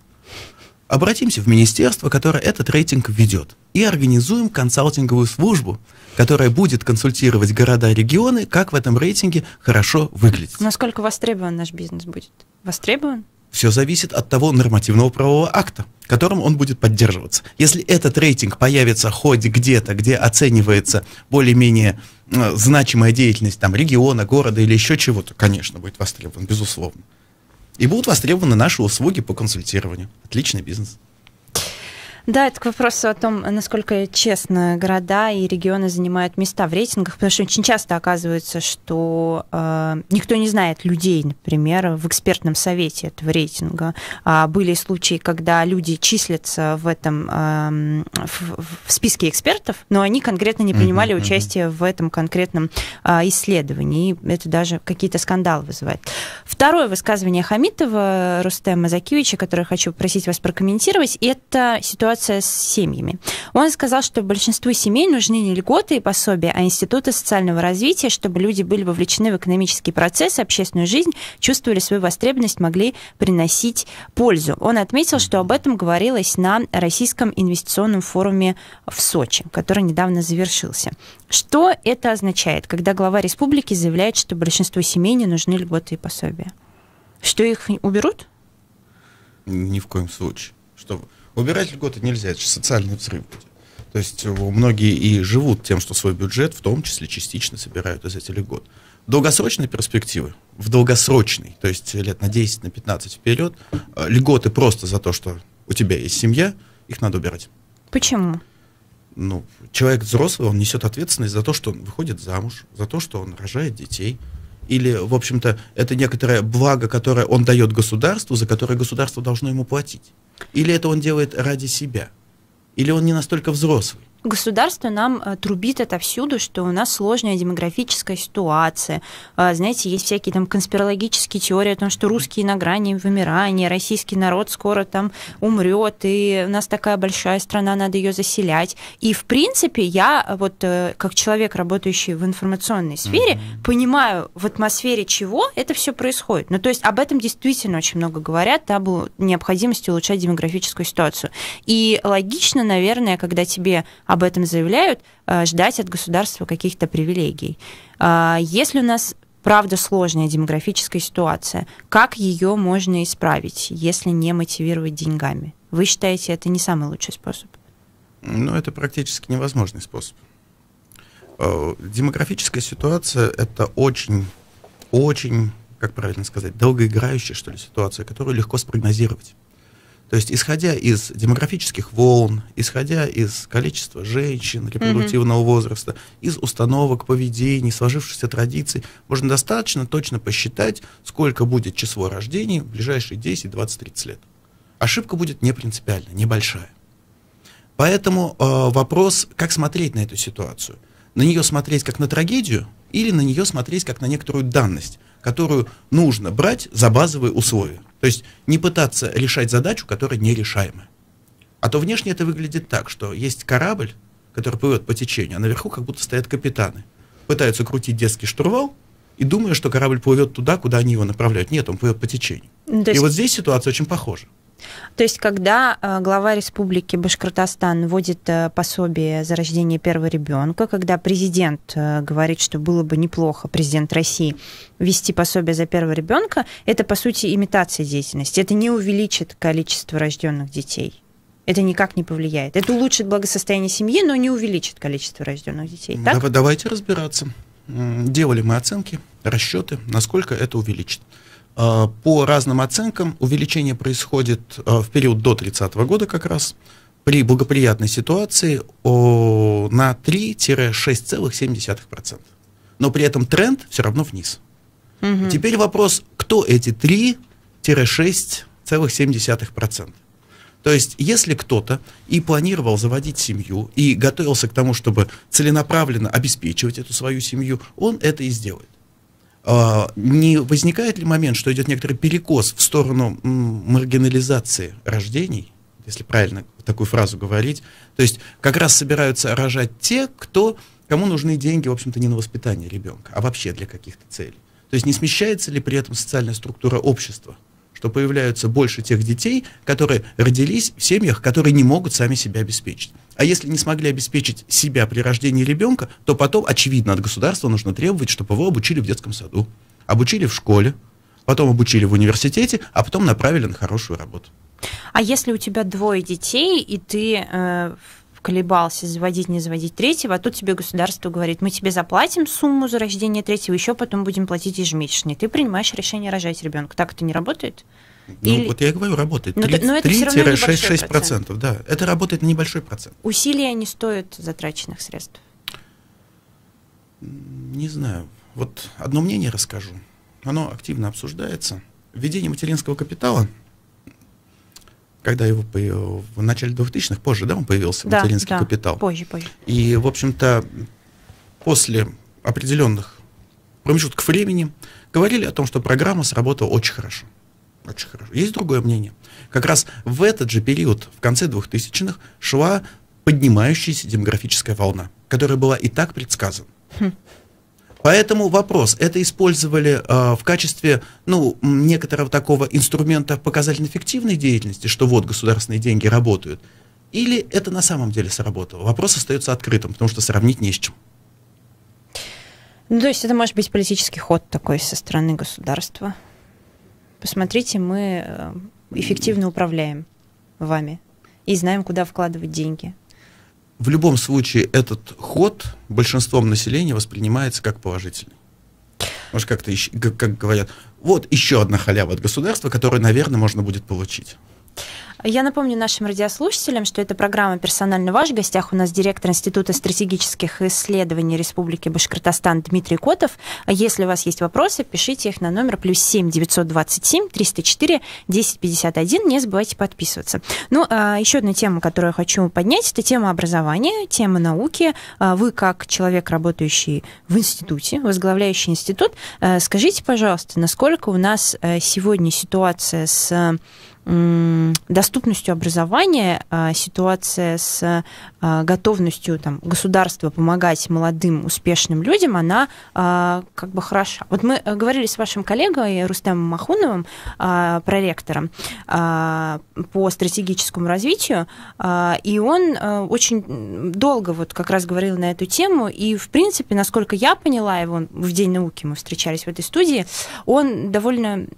обратимся в министерство, которое этот рейтинг введет, и организуем консалтинговую службу, которая будет консультировать города и регионы, как в этом рейтинге хорошо выглядеть. Насколько востребован наш бизнес будет? Востребован? Все зависит от того нормативного правового акта, которым он будет поддерживаться. Если этот рейтинг появится хоть где-то, где оценивается более-менее значимая деятельность там, региона, города или еще чего-то, конечно, будет востребован, безусловно. И будут востребованы наши услуги по консультированию. Отличный бизнес. Да, это к вопросу о том, насколько честно города и регионы занимают места в рейтингах, потому что очень часто оказывается, что никто не знает людей, например, в экспертном совете этого рейтинга. Были случаи, когда люди числятся в этом в списке экспертов, но они конкретно не принимали участие в этом конкретном исследовании, и это даже какие-то скандалы вызывает. Второе высказывание Хамитова Рустема Закиевича, которое хочу просить вас прокомментировать, это ситуация с семьями. Он сказал, что большинству семей нужны не льготы и пособия, а институты социального развития, чтобы люди были вовлечены в экономические процессы, общественную жизнь, чувствовали свою востребованность, могли приносить пользу. Он отметил, что об этом говорилось на Российском инвестиционном форуме в Сочи, который недавно завершился. Что это означает, когда глава республики заявляет, что большинству семей не нужны льготы и пособия? Что их уберут? Ни в коем случае. Что убирать льготы нельзя, это же социальный взрыв будет. То есть многие и живут тем, что свой бюджет, в том числе частично, собирают из этих льгот. В долгосрочной перспективе, в долгосрочной, то есть лет на 10, на 15 вперед, льготы просто за то, что у тебя есть семья, их надо убирать. Почему? Ну, человек взрослый, он несет ответственность за то, что он выходит замуж, за то, что он рожает детей. Или, в общем-то, это некоторое благо, которое он дает государству, за которое государство должно ему платить. Или это он делает ради себя. Или он не настолько взрослый. Государство нам трубит отовсюду, что у нас сложная демографическая ситуация. Знаете, есть всякие там конспирологические теории о том, что русские на грани вымирания, российский народ скоро там умрет, и у нас такая большая страна, надо ее заселять. И, в принципе, я вот как человек, работающий в информационной сфере, понимаю, в атмосфере чего это все происходит. Ну, то есть об этом действительно очень много говорят, об необходимости улучшать демографическую ситуацию. И логично, наверное, когда тебе об этом заявляют, ждать от государства каких-то привилегий. Если у нас правда сложная демографическая ситуация, как ее можно исправить, если не мотивировать деньгами? Вы считаете, это не самый лучший способ? Ну, это практически невозможный способ. Демографическая ситуация – это очень, как правильно сказать, долгоиграющая, что ли, ситуация, которую легко спрогнозировать. То есть, исходя из демографических волн, исходя из количества женщин, репродуктивного возраста, из установок, поведений, сложившихся традиций, можно достаточно точно посчитать, сколько будет число рождений в ближайшие 10, 20, 30 лет. Ошибка будет не принципиальная, небольшая. Поэтому вопрос, как смотреть на эту ситуацию. На нее смотреть как на трагедию или на нее смотреть как на некоторую данность, которую нужно брать за базовые условия. То есть не пытаться решать задачу, которая нерешаема. А то внешне это выглядит так, что есть корабль, который плывет по течению, а наверху как будто стоят капитаны. Пытаются крутить детский штурвал и думают, что корабль плывет туда, куда они его направляют. Нет, он плывет по течению. И вот здесь ситуация очень похожа. То есть, когда глава республики Башкортостан вводит пособие за рождение первого ребенка, когда президент говорит, что было бы неплохо, президент России, ввести пособие за первого ребенка, это, по сути, имитация деятельности. Это не увеличит количество рожденных детей. Это никак не повлияет. Это улучшит благосостояние семьи, но не увеличит количество рожденных детей. Так? Давайте разбираться. Делали мы оценки, расчеты, насколько это увеличит. По разным оценкам увеличение происходит в период до 30-го года как раз при благоприятной ситуации на 3-6,7%. Но при этом тренд все равно вниз. Теперь вопрос, кто эти 3-6,7%? То есть, если кто-то и планировал заводить семью, и готовился к тому, чтобы целенаправленно обеспечивать эту свою семью, он это и сделает. Не возникает ли момент, что идет некоторый перекос в сторону маргинализации рождений, если правильно такую фразу говорить? То есть как раз собираются рожать те, кому нужны деньги, в общем-то, не на воспитание ребенка, а вообще для каких-то целей. То есть не смещается ли при этом социальная структура общества, что появляются больше тех детей, которые родились в семьях, которые не могут сами себя обеспечить. А если не смогли обеспечить себя при рождении ребенка, то потом, очевидно, от государства нужно требовать, чтобы его обучили в детском саду, обучили в школе, потом обучили в университете, а потом направили на хорошую работу. А если у тебя 2 детей, и ты колебался, заводить, не заводить 3-го, а тут тебе государство говорит, мы тебе заплатим сумму за рождение 3-го, еще потом будем платить ежемесячно, ты принимаешь решение рожать ребенка. Так это не работает? Вот я и говорю, работает. 3-6%, да. Это работает на небольшой процент. Усилия не стоят затраченных средств? Не знаю. Вот одно мнение расскажу. Оно активно обсуждается. Введение материнского капитала, когда его в начале 2000-х, позже, да, он появился, материнский капитал. Позже. И, в общем-то, после определенных промежутков времени говорили о том, что программа сработала очень хорошо. Очень хорошо. Есть другое мнение. Как раз в этот же период, в конце 2000-х, шла поднимающаяся демографическая волна, которая была и так предсказана. Поэтому вопрос, это использовали в качестве некоторого такого инструмента показательно-эффективной деятельности, что вот государственные деньги работают, или это на самом деле сработало? Вопрос остается открытым, потому что сравнить не с чем. Ну, то есть это может быть политический ход такой со стороны государства. Посмотрите, мы эффективно управляем вами и знаем, куда вкладывать деньги. В любом случае этот ход большинством населения воспринимается как положительный. Может, как-то, как говорят, вот еще одна халява от государства, которую, наверное, можно будет получить. Я напомню нашим радиослушателям, что это программа «Персонально ваш». В гостях у нас директор Института стратегических исследований Республики Башкортостан Дмитрий Котов. Если у вас есть вопросы, пишите их на номер +7 927 304 1051. Не забывайте подписываться. Ну, еще одна тема, которую я хочу поднять, это тема образования, тема науки. Вы, как человек, работающий в институте, возглавляющий институт, скажите, пожалуйста, насколько у нас сегодня ситуация с доступностью образования, ситуация с готовностью государства помогать молодым, успешным людям, она как бы хороша. Вот мы говорили с вашим коллегой Рустемом Махуновым, проректором по стратегическому развитию, и он очень долго вот как раз говорил на эту тему, и, в принципе, насколько я поняла его, в День науки мы встречались в этой студии, он довольно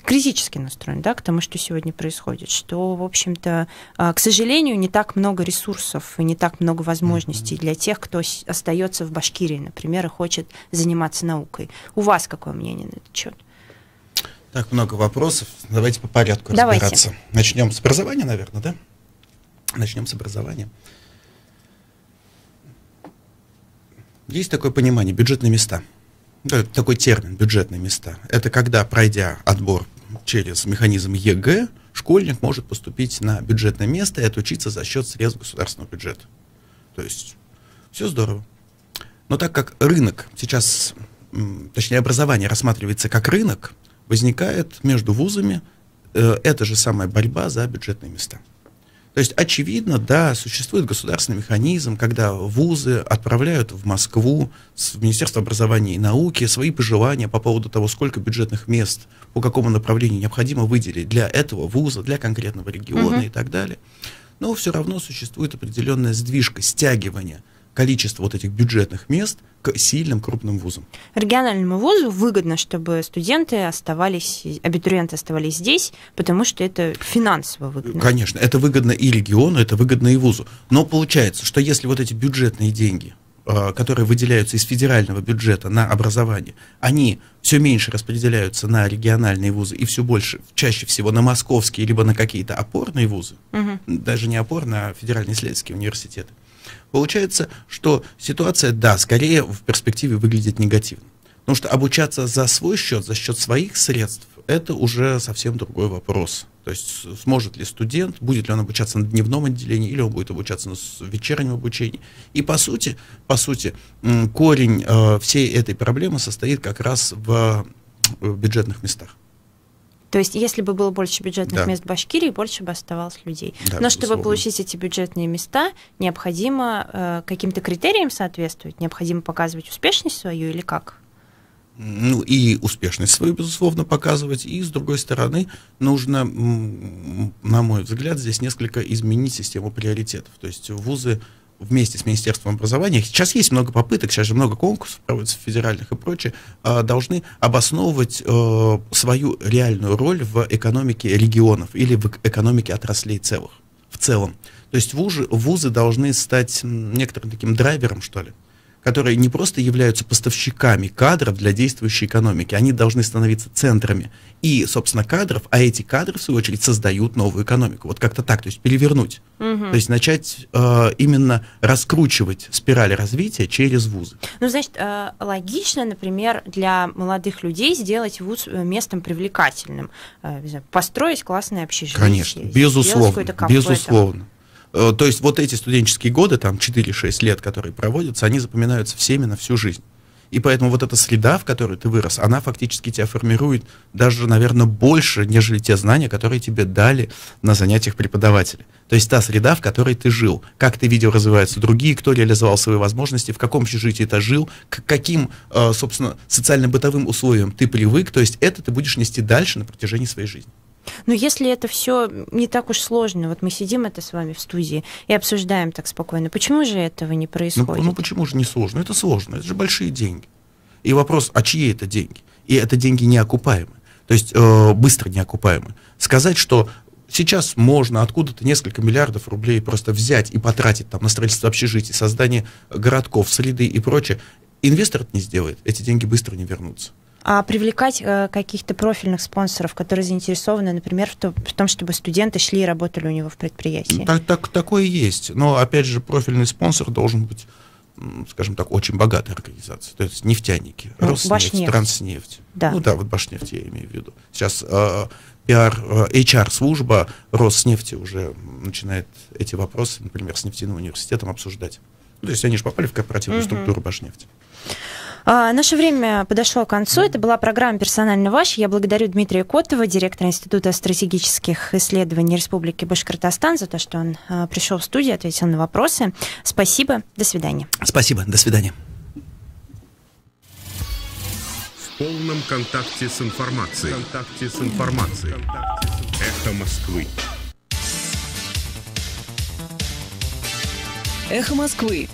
критически настроен, да, к тому, что сегодня происходит, что, в общем-то, к сожалению, не так много ресурсов и не так много возможностей для тех, кто остается в Башкирии, например, и хочет заниматься наукой. У вас какое мнение на этот счет? Так, много вопросов. Давайте по порядку разбираться. Начнем с образования, наверное, да? Начнем с образования. Есть такое понимание, бюджетные места. Такой термин, бюджетные места. Это когда, пройдя отбор через механизм ЕГЭ, школьник может поступить на бюджетное место и отучиться за счет средств государственного бюджета. То есть все здорово. Но так как рынок сейчас, точнее образование рассматривается как рынок, возникает между вузами эта же самая борьба за бюджетные места. То есть, очевидно, да, существует государственный механизм, когда вузы отправляют в Москву, в Министерство образования и науки свои пожелания по поводу того, сколько бюджетных мест, по какому направлению необходимо выделить для этого вуза, для конкретного региона и так далее. Но все равно существует определенная сдвижка, стягивание количества вот этих бюджетных мест к сильным крупным вузам. Региональному вузу выгодно, чтобы студенты оставались, абитуриенты оставались здесь, потому что это финансово выгодно. Конечно, это выгодно и региону, это выгодно и вузу. Но получается, что если вот эти бюджетные деньги, которые выделяются из федерального бюджета на образование, они все меньше распределяются на региональные вузы и все больше, чаще всего на московские, либо на какие-то опорные вузы, даже не опорные, а федеральные исследовательские университеты. Получается, что ситуация, да, скорее в перспективе выглядит негативно. Потому что обучаться за свой счет, за счет своих средств, это уже совсем другой вопрос. То есть сможет ли студент, будет ли он обучаться на дневном отделении, или он будет обучаться на вечернем обучении. И по сути, корень всей этой проблемы состоит как раз в бюджетных местах. То есть, если бы было больше бюджетных мест в Башкирии, больше бы оставалось людей. Да, но чтобы получить эти бюджетные места, необходимо каким-то критериям соответствовать, необходимо показывать успешность свою или как? Ну, и успешность свою, безусловно, показывать, и, с другой стороны, нужно, на мой взгляд, здесь несколько изменить систему приоритетов. То есть вузы вместе с Министерством образования, сейчас есть много попыток, сейчас же много конкурсов проводится федеральных и прочее, должны обосновывать свою реальную роль в экономике регионов или в экономике отраслей в целом. То есть вузы должны стать некоторым таким драйвером, что ли, которые не просто являются поставщиками кадров для действующей экономики, они должны становиться центрами и, собственно, кадров, а эти кадры, в свою очередь, создают новую экономику. Вот как-то так, то есть перевернуть. То есть начать именно раскручивать спираль развития через вузы. Ну, значит, логично, например, для молодых людей сделать вуз местом привлекательным, построить классное общежитие. Конечно, безусловно. То есть вот эти студенческие годы, там 4-6 лет, которые проводятся, они запоминаются всеми на всю жизнь. И поэтому вот эта среда, в которой ты вырос, она фактически тебя формирует даже, наверное, больше, нежели те знания, которые тебе дали на занятиях преподаватели. То есть та среда, в которой ты жил, как ты видел развиваются другие, кто реализовал свои возможности, в каком общежитии ты жил, к каким, собственно, социально-бытовым условиям ты привык, то есть это ты будешь нести дальше на протяжении своей жизни. Но если это все не так уж сложно, вот мы сидим это с вами в студии и обсуждаем так спокойно, почему же этого не происходит? Ну почему же не сложно? Это сложно, это же большие деньги. И вопрос, а чьи это деньги? И это деньги неокупаемые. То есть быстро неокупаемы. Сказать, что сейчас можно откуда-то несколько миллиардов рублей просто взять и потратить там на строительство общежитий, создание городков, среды и прочее, инвестор это не сделает, эти деньги быстро не вернутся. А привлекать каких-то профильных спонсоров, которые заинтересованы, например, в том, чтобы студенты шли и работали у него в предприятии? Такое есть. Но, опять же, профильный спонсор должен быть, скажем так, очень богатой организацией. То есть нефтяники, Роснефть, Башнефть. Транснефть. Да. Ну да, вот Башнефть я имею в виду. Сейчас HR-служба Роснефти уже начинает эти вопросы, например, с нефтяным университетом обсуждать. То есть они же попали в корпоративную структуру Башнефти. Наше время подошло к концу. Это была программа «Персонально ваш». Я благодарю Дмитрия Котова, директора Института стратегических исследований Республики Башкортостан, за то, что он пришел в студию, ответил на вопросы. Спасибо. До свидания. Спасибо. До свидания. В полном контакте с информацией. Эхо Москвы. Эхо Москвы.